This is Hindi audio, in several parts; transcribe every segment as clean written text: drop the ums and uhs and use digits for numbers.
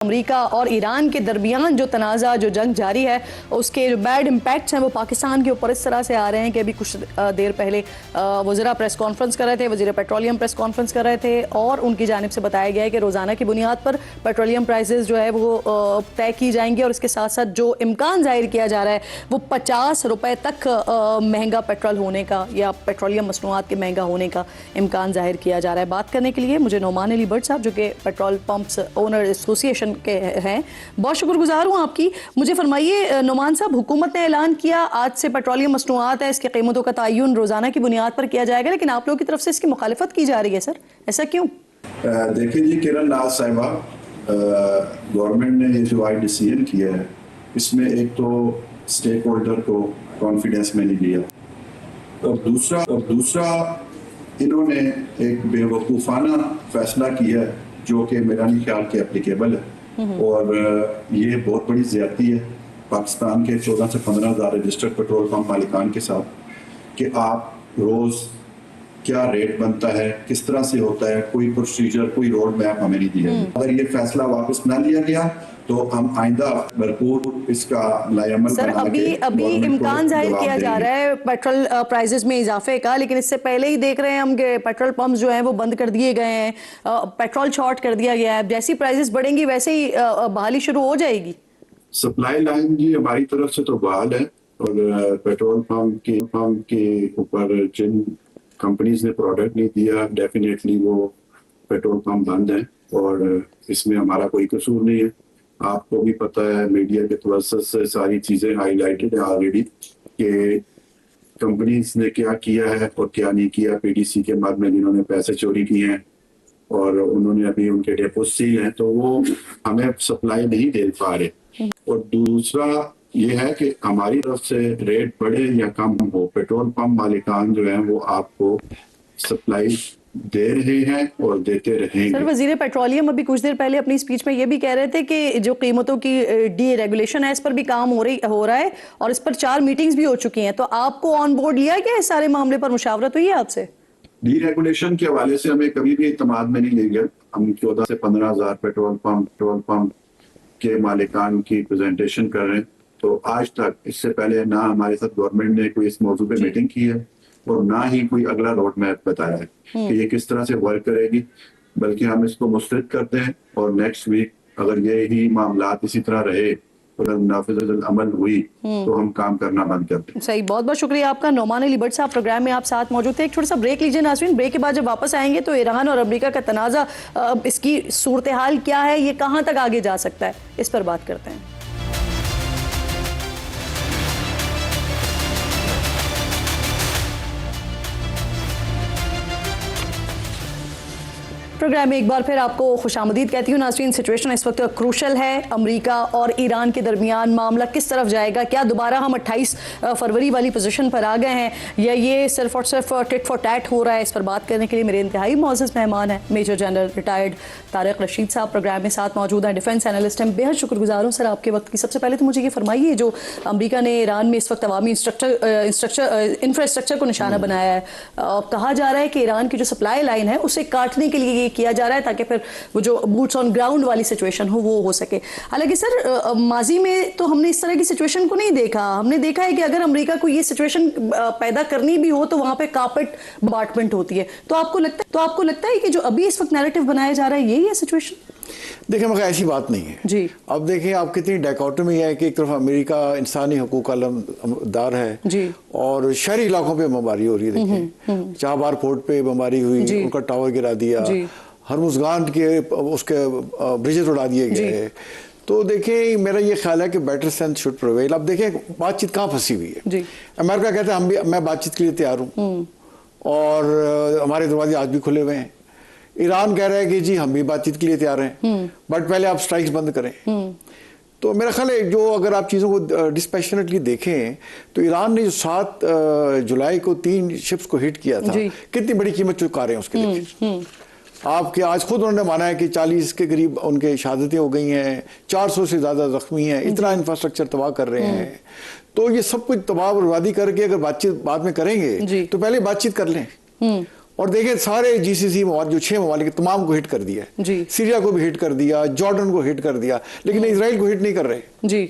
अमेरिका और ईरान के दरमियान जो तनाज़ा जो जंग जारी है उसके जो बैड इम्पैक्ट्स हैं वो पाकिस्तान के ऊपर इस तरह से आ रहे हैं कि अभी कुछ देर पहले वज़ीरा प्रेस कॉन्फ्रेंस कर रहे थे, वज़ीर पेट्रोलियम प्रेस कॉन्फ्रेंस कर रहे थे और उनकी जानिब से बताया गया है कि रोज़ाना की बुनियाद पर पेट्रोलियम प्राइसेस जो है वो तय की जाएंगी और इसके साथ साथ जो इम्कान जाहिर किया जा रहा है वो 50 रुपये तक महंगा पेट्रोल होने का या पेट्रोलियम मसनूआत के महंगा होने का इम्कान जाहिर किया जा रहा है। बात करने के लिए मुझे नोमान अली भट्ट साहब जो कि पेट्रोल पंप्स ओनर एसोसिएशन के हैं, बहुत शुक्रगुजार हूँ आपकी। मुझे फरमाइए नोमान साहब, हुकूमत ने ऐलान किया आज से पेट्रोलियम मसनूआत है इसकी कीमतों का तयन रोजाना की बुनियाद पर किया जाएगा, लेकिन आप लोगों की तरफ से इसकी मुखालिफत की जा रही है, सर ऐसा क्यों? देखिए जी किरण नाज साहिबा, गवर्नमेंट ने ये जो आज डिसीजन किया है इसमें एक तो स्टेक होल्डर को कॉन्फिडेंस में नहीं लिया और दूसरा इन्होंने एक बेवकूफ़ाना फैसला किया जो कि मेरा नहीं ख्याल के एप्लीकेबल है और ये बहुत बड़ी ज्यादती है पाकिस्तान के 14 से 15 हज़ार रजिस्टर्ड पेट्रोल पंप मालिकान के साथ कि आप रोज़ क्या रेट बनता है, किस तरह से होता है, कोई प्रोसीजर, कोई रोड मैप हमें नहीं दिया। अगर ये फैसला वापस ना लिया गया तो हम आइंदा भरपूर इसका लाएअमल सर अभी इम्कान जाहिर किया जा रहा है पेट्रोल प्राइसेस में इजाफे का, लेकिन इससे पहले ही देख रहे हैं हम कि पेट्रोल पंप जो हैं वो बंद कर दिए गए हैं, पेट्रोल शॉर्ट कर दिया गया है। जैसी प्राइसेस बढ़ेंगी वैसे ही बहाली शुरू हो जाएगी। सप्लाई लाइन जी हमारी तरफ से तो बहाल है और पेट्रोल पंप के ऊपर जिन कंपनीज ने प्रोडक्ट नहीं दिया डेफिनेटली वो पेट्रोल पंप बंद है और इसमें हमारा कोई कसूर नहीं है। आपको भी पता है, मीडिया के तवज्जुह से सारी चीजें हाईलाइटेड है ऑलरेडी कि कंपनीज ने क्या किया है और क्या नहीं किया। पीडीसी के मद में जिन्होंने पैसे चोरी किए हैं और उन्होंने अभी उनके डेपो सील हैं तो वो हमें सप्लाई नहीं दे पा रहे। और दूसरा ये है कि हमारी तरफ से रेट बढ़े या कम हो, पेट्रोल पंप मालिकान जो है वो आपको सप्लाई दे रहे हैं और देते रहेंगे। सर वजीर पेट्रोलियम अभी कुछ देर पहले अपनी स्पीच में ये भी कह रहे थे कि जो कीमतों की डी रेगुलेशन है इस पर भी काम हो रहा है और इस पर 4 मीटिंग्स भी हो चुकी हैं, तो आपको ऑन बोर्ड लिया क्या इस सारे मामले पर? मुशावरत हुई है आपसे? डी रेगुलेशन के हवाले से हमें कभी भी इत्मीनान में नहीं ले गया। हम 14 से 15 हज़ार पेट्रोल पंप के मालिकान की प्रेजेंटेशन कर रहे हैं, तो आज तक इससे पहले ना हमारे साथ गवर्नमेंट ने कोई इस मौजू पे मीटिंग की है और ना ही कोई अगला रोड मैप बताया है कि ये किस तरह से वर्क करेगी, बल्कि हम इसको मुस्तरद करते हैं और नेक्स्ट वीक अगर ये ही मामलात इसी तरह रहे और नाफिज़ अमल हुई तो हम काम करना बंद करते हैं। सही, बहुत बहुत शुक्रिया आपका। नोमान अली भट्ट साहब प्रोग्राम में आप साथ मौजूद थे। एक छोटा सा ब्रेक लीजिए नाज़रीन, ब्रेक के बाद जब वापस आएंगे तो ईरान और अमेरिका का तनाज़ा, इसकी सूरत हाल क्या है, ये कहाँ तक आगे जा सकता है, इस पर बात करते हैं। प्रोग्राम में एक बार फिर आपको खुशामदीद कहती हूँ नाज़रीन। सिचुएशन इस वक्त क्रूशल है, अमेरिका और ईरान के दरमियान मामला किस तरफ जाएगा, क्या दोबारा हम 28 फरवरी वाली पोजीशन पर आ गए हैं या ये सिर्फ और सिर्फ टिट फॉर टैट हो रहा है? इस पर बात करने के लिए मेरे इंतहाई मोअज़्ज़ज़ मेहमान हैं major general retired Tariq Rashid साहब प्रोग्राम में साथ मौजूद हैं, डिफेंस एनालिस्ट हैं। बेहद शुक्रगुजार हूँ सर आपके वक्त की। सबसे पहले तो मुझे ये फरमाइए, जो अमेरिका ने ईरान में इस वक्त अवामी इंफ्रास्ट्रक्चर को निशाना बनाया है, कहा जा रहा है कि ईरान की जो सप्लाई लाइन है उसे काटने के लिए किया जा रहा है ताकि फिर वो जो बूट्स ऑन ग्राउंड वाली सिचुएशन हो वो हो सके। हालांकि सर माजी में तो हमने इस तरह की सिचुएशन को नहीं देखा। हमने देखा है कि अगर अमेरिका को ये सिचुएशन पैदा करनी भी हो तो वहां पे कार्पेट बॉम्बार्डमेंट होती है। तो आपको लगता है कि जो अभी इस वक्त नैरेटिव बनाया जा रहा है यही है सिचुएशन? देखिए मगर ऐसी बात नहीं है जी। अब देखिए आप कितनी डायकोटमी है कि एक तरफ अमेरिका इंसानी हकूक का अलमदार है जी, और शहरी इलाकों पे बमबारी हो रही है। देखिए चाहबार पोर्ट पे बमबारी हुई, उनका टावर गिरा दिया, हरमुजगान के उसके ब्रिजेस उड़ा दिए गए। तो देखिए मेरा ये ख्याल है कि बेटर सेंस शुड प्रिवेल। अब देखिए बातचीत कहाँ फंसी हुई है जी। अमेरिका कहता है मैं बातचीत के लिए तैयार हूँ और हमारे दरवाजे आज भी खुले हुए हैं। ईरान कह रहा है कि जी हम भी बातचीत के लिए तैयार हैं, बट पहले आप स्ट्राइक्स बंद करें। तो मेरा ख्याल है जो अगर आप चीज़ों को डिस्पैशनेटली देखें तो ईरान ने जो 7 जुलाई को 3 शिप्स को हिट किया था, कितनी बड़ी कीमत चुका रहे हैं उसके लिए। आपके आज खुद उन्होंने माना है कि 40 के करीब उनके शहादतें हो गई हैं, 400 से ज़्यादा जख्मी हैं, इतना इंफ्रास्ट्रक्चर तबाह कर रहे हैं। तो ये सब कुछ तबाह बर्बादी करके अगर बातचीत बाद में करेंगे तो पहले बातचीत कर लें और देखिए सारे जीसीसी जो 6 ममालिक तमाम को हिट कर दिया है, सीरिया को भी हिट कर दिया, जॉर्डन को हिट कर दिया, लेकिन इजराइल को हिट नहीं कर रहे जी।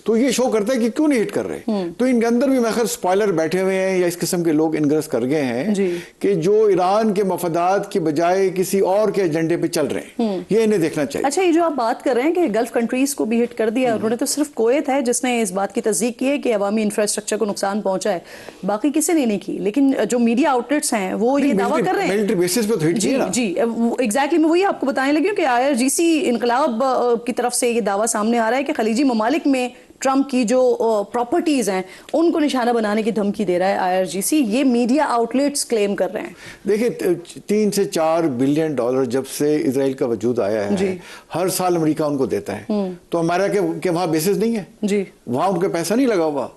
तो ये शो करता है कि क्यों नहीं हिट कर रहे। तो इनके अंदर भी मैं खैर स्पॉइलर बैठे हुए हैं या इस किस्म के लोग इनग्रस कर गए हैं कि जो ईरान के मफादात की बजाय किसी और के एजेंडे पे चल रहे हैं, ये इन्हें देखना चाहिए। अच्छा, ये जो आप बात कर रहे हैं कि गल्फ कंट्रीज को भी हिट कर दिया, उन्होंने तो सिर्फ कुवैत है जिसने इस बात की तस्दीक की है कि अवामी इंफ्रास्ट्रक्चर को नुकसान पहुंचा है, बाकी किसी ने नहीं की। लेकिन जो मीडिया आउटलेट्स हैं वो ये दावा कर रहे हैं मिलिट्री बेसिस पे तो हिट किया ना। जी एग्जैक्टली, मैं वही आपको बताने लगी हूँ कि IRGC इनकलाब की तरफ से ये दावा सामने आ रहा है कि खलीजी ममालिक में ट्रंप की जो प्रॉपर्टीज हैं उनको निशाना बनाने की धमकी दे रहा है IRGC। ये मीडिया आउटलेट्स क्लेम कर रहे हैं। देखिए 3 से 4 बिलियन डॉलर जब से इजराइल का वजूद आया है, हर साल अमेरिका उनको देता है। तो हमारा के वहां बेसिस नहीं है जी, वहां उनका पैसा नहीं लगा हुआ,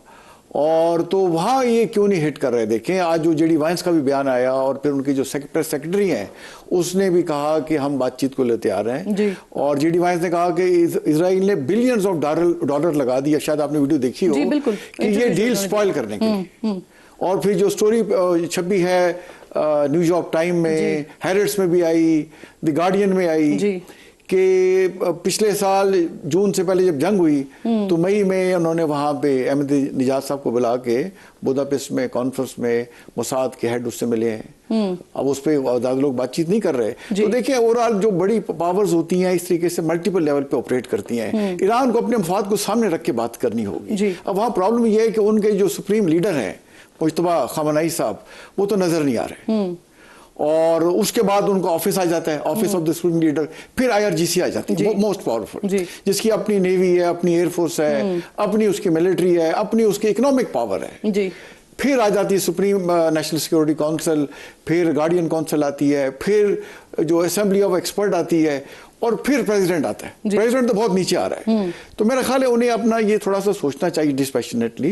और तो वहाँ ये क्यों नहीं हिट कर रहे। देखें आज जो JD वाइंस का भी बयान आया और फिर उनकी जो प्रेस सेक्रेटरी हैं उसने भी कहा कि हम बातचीत को ले तैयार हैं, और JD वाइंस ने कहा कि इजराइल ने बिलियंस ऑफ डॉलर लगा दिया, शायद आपने वीडियो देखी हो, कि ये डील स्पॉइल करने के लिए। और फिर जो स्टोरी छपी है न्यूयॉर्क टाइम में, हैरिट्स में भी आई, द गार्डियन में आई, कि पिछले साल जून से पहले जब जंग हुई तो मई में उन्होंने वहाँ पे अहमद निजात साहब को बुला के बुदापेस्ट में कॉन्फ्रेंस में मोसाद के हेड उससे मिले हैं। अब उस पर ज़्यादा लोग बातचीत नहीं कर रहे। तो देखिए ओवरऑल जो बड़ी पावर्स होती हैं इस तरीके से मल्टीपल लेवल पे ऑपरेट करती हैं। ईरान को अपने मफाद को सामने रख के बात करनी होगी। अब वहाँ प्रॉब्लम यह है कि उनके जो सुप्रीम लीडर हैं मुज्तबा खamenei साहब, वो तो नजर नहीं आ रहे, और उसके बाद उनका ऑफिस आ जाता है, office of the supreme leader, फिर IRGC आ जाती है मोस्ट पावरफुल, जिसकी अपनी नेवी है, अपनी एयरफोर्स है, अपनी उसकी मिलिट्री है, अपनी उसकी इकोनॉमिक पावर है। फिर आ जाती है सुप्रीम नेशनल सिक्योरिटी काउंसिल, फिर गार्डियन काउंसिल आती है, फिर जो असेंबली ऑफ एक्सपर्ट आती है, और फिर प्रेसिडेंट आता है। प्रेसिडेंट तो बहुत नीचे आ रहा है। तो मेरा ख्याल है उन्हें अपना ये थोड़ा सा सोचना चाहिए डिस्पैशनेटली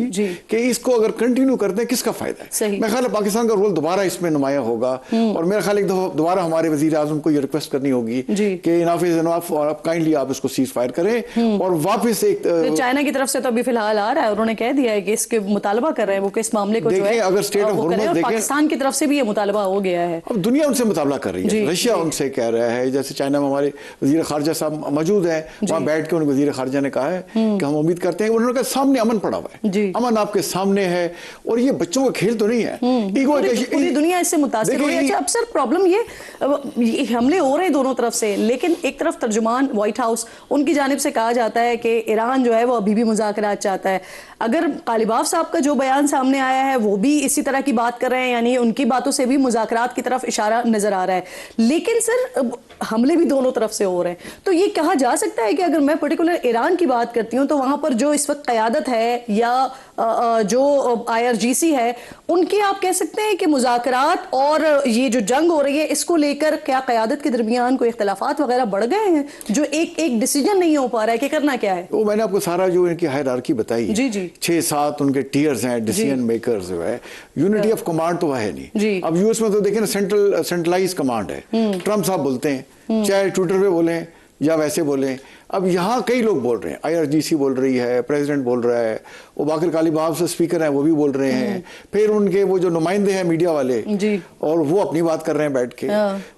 कि इसको अगर कंटिन्यू करते हैं किसका फायदा है। मेरा ख्याल है पाकिस्तान का रोल दोबारा इसमें नुमाया होगा, और मेरा ख्याल है दोबारा हमारे वजीर आजम को ये रिक्वेस्ट करनी होगी कि इनफ इज इनफ, और आप काइंडली आप इसको सीज फायर करें और वापस एक चाइना की तरफ से तो अभी फिलहाल आ रहा है, उन्होंने कह दिया है कि इसके मुतालबा कर रहे हैं वो कि इस मामले को जो है अगर स्टेट ऑफ हुर्मत देखें, पाकिस्तान की तरफ से भी ये मुतालबा हो गया है। अब दुनिया उनसे मुतालबा कर रही है, रशिया उनसे कह रहा है, जैसे चाइना में हमारे वजीर खारजा साहब मौजूद है, वहां बैठ के उनको वजीर खारजा ने कहा है कि हम उम्मीद करते हैं, उन्होंने कहा सामने अमन पड़ा हुआ है, अमन आपके सामने है, और ये बच्चों का खेल तो नहीं है। पूरी दुनिया इससे मुतासिर हो रही है। अब सर प्रॉब्लम ये हमले हो रहे हैं दोनों तरफ से, लेकिन एक तरफ तर्जुमान व्हाइट हाउस उनकी जानिब से कहा जाता है कि ईरान जो है वो अभी भी मुज़ाकरात चाहता है। अगर गालिबाफ साहब का जो बयान सामने आया है वो भी इसी तरह की बात कर रहे हैं, यानी उनकी बातों से भी मुज़ाकरात की तरफ इशारा नजर आ रहा है, लेकिन सर हमले भी दोनों तरफ से हो रहे हैं। तो ये कहा जा सकता है कि अगर मैं पर्टिकुलर ईरान की बात करती हूँ तो वहां पर जो इस वक्त क़यादत है या जो IRGC है उनकी आप कह सकते हैं कि मुज़ाकरात और ये जो जंग हो रही है इसको लेकर क्या क़यादत के दरमियान कोई इख्तलाफात वगैरह बढ़ गए हैं, जो एक डिसीजन नहीं हो पा रहा है कि करना क्या है। वो मैंने आपको सारा जो इनकी हायरार्की बताई, 6-7 उनके टियर्स हैं, डिसीजन मेकर्स जो है, यूनिटी ऑफ कमांड तो है नहीं। अब US में तो देखिए ना सेंट्रलाइज कमांड है, ट्रम्प साहब बोलते हैं, चाहे ट्विटर पे बोलें या वैसे बोलें। अब यहाँ कई लोग बोल रहे हैं, IRGC बोल रही है, प्रेसिडेंट बोल रहा है, वो बाकिर कालीबाब से स्पीकर हैं वो भी बोल रहे हैं, फिर उनके वो जो नुमाइंदे हैं मीडिया वाले और वो अपनी बात कर रहे हैं बैठ के।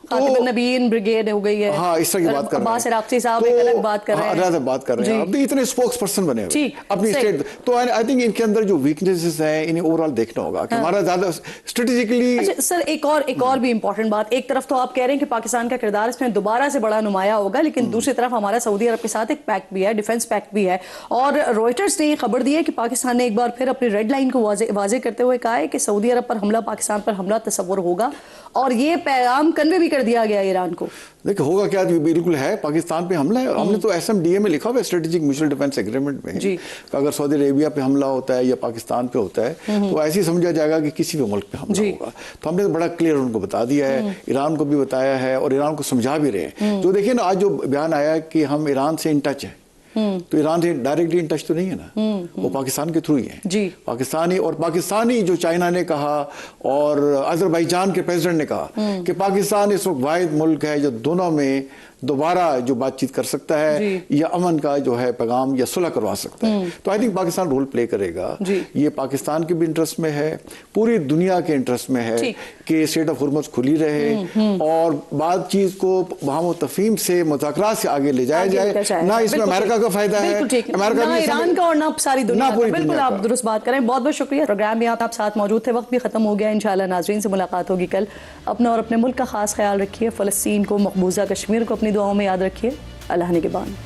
तो नबीन ब्रिगेड हो गई है, हाँ इस तरह की बात कर रहे हैं, अब्बास इराक़ची साहब एक अलग बात कर रहे हैं, अलग बात कर रहे हैं। अब इतने स्पोक्स पर्सन बने हुए अपनी स्टेट, तो आई थिंक इनके अंदर जो वीकनेसेस हैं इन्हें ओवरऑल देखना होगा कि हमारा ज्यादा स्ट्रेटेजिकली। सर एक और भी इंपॉर्टेंट बात, एक तरफ तो आप कह रहे हैं कि पाकिस्तान का किरदार इसमें दोबारा से बड़ा नुमाया होगा, लेकिन दूसरी तरफ हमारा सऊदी अरब के साथ एक पैक्ट भी है, डिफेंस पैक्ट भी है, और रॉयटर्स ने ये खबर दी है कि पाकिस्तान ने एक बार फिर अपनी रेड लाइन को वाजे करते हुए कहा है कि सऊदी अरब पर हमला, पाकिस्तान पर हमला तस्वुर होगा, और ये पैगाम कन्वे भी कर दिया गया ईरान को। देखिए होगा क्या, बिल्कुल है, पाकिस्तान पे हमला है। हमने तो SMDA में लिखा हुआ है, स्ट्रेटेजिक म्यूचुअल डिफेंस एग्रीमेंट में, कि अगर सऊदी अरेबिया पे हमला होता है या पाकिस्तान पे होता है तो ऐसे ही समझा जाएगा कि किसी भी मुल्क पे हमला होगा। तो हमने तो बड़ा क्लियर उनको बता दिया है, ईरान को भी बताया है और ईरान को समझा भी रहे हैं। तो देखिए ना आज जो बयान आया कि हम ईरान से इन टच है, तो ईरान से डायरेक्टली इन टच तो नहीं है ना, वो पाकिस्तान के थ्रू ही है। पाकिस्तानी जो चाइना ने कहा और अजरबैजान के प्रेसिडेंट ने कहा कि पाकिस्तान इस वक्त वाहिद मुल्क है जो दोनों में दोबारा जो बातचीत कर सकता है या अमन का जो है पैगाम या सुलह करवा सकता है। तो I think Pakistan role play करेगा। ये पाकिस्तान के भी इंटरेस्ट में है, पूरी दुनिया के इंटरेस्ट में है कि स्ट्रेट ऑफ हुर्मुज़ खुली रहे और बातचीत को हम तफहीम से मुज़ाकरात से आगे ले जाया जाए। ना इसमें अमेरिका का फायदा है, अमेरिका ना ईरान का और ना सारी दुनिया का। बिल्कुल आप दुरुस्त बात करें। बहुत बहुत शुक्रिया। प्रोग्राम में आप साथ मौजूद थे, वक्त भी खत्म हो गया। इंशाल्लाह नाज़रीन से मुलाकात होगी कल। अपना और अपने मुल्क का खास ख्याल रखिए। फ़लस्तीन को, मकबूजा कश्मीर को अपनी दुआओं में याद रखिए। अल्लाह निगहबान।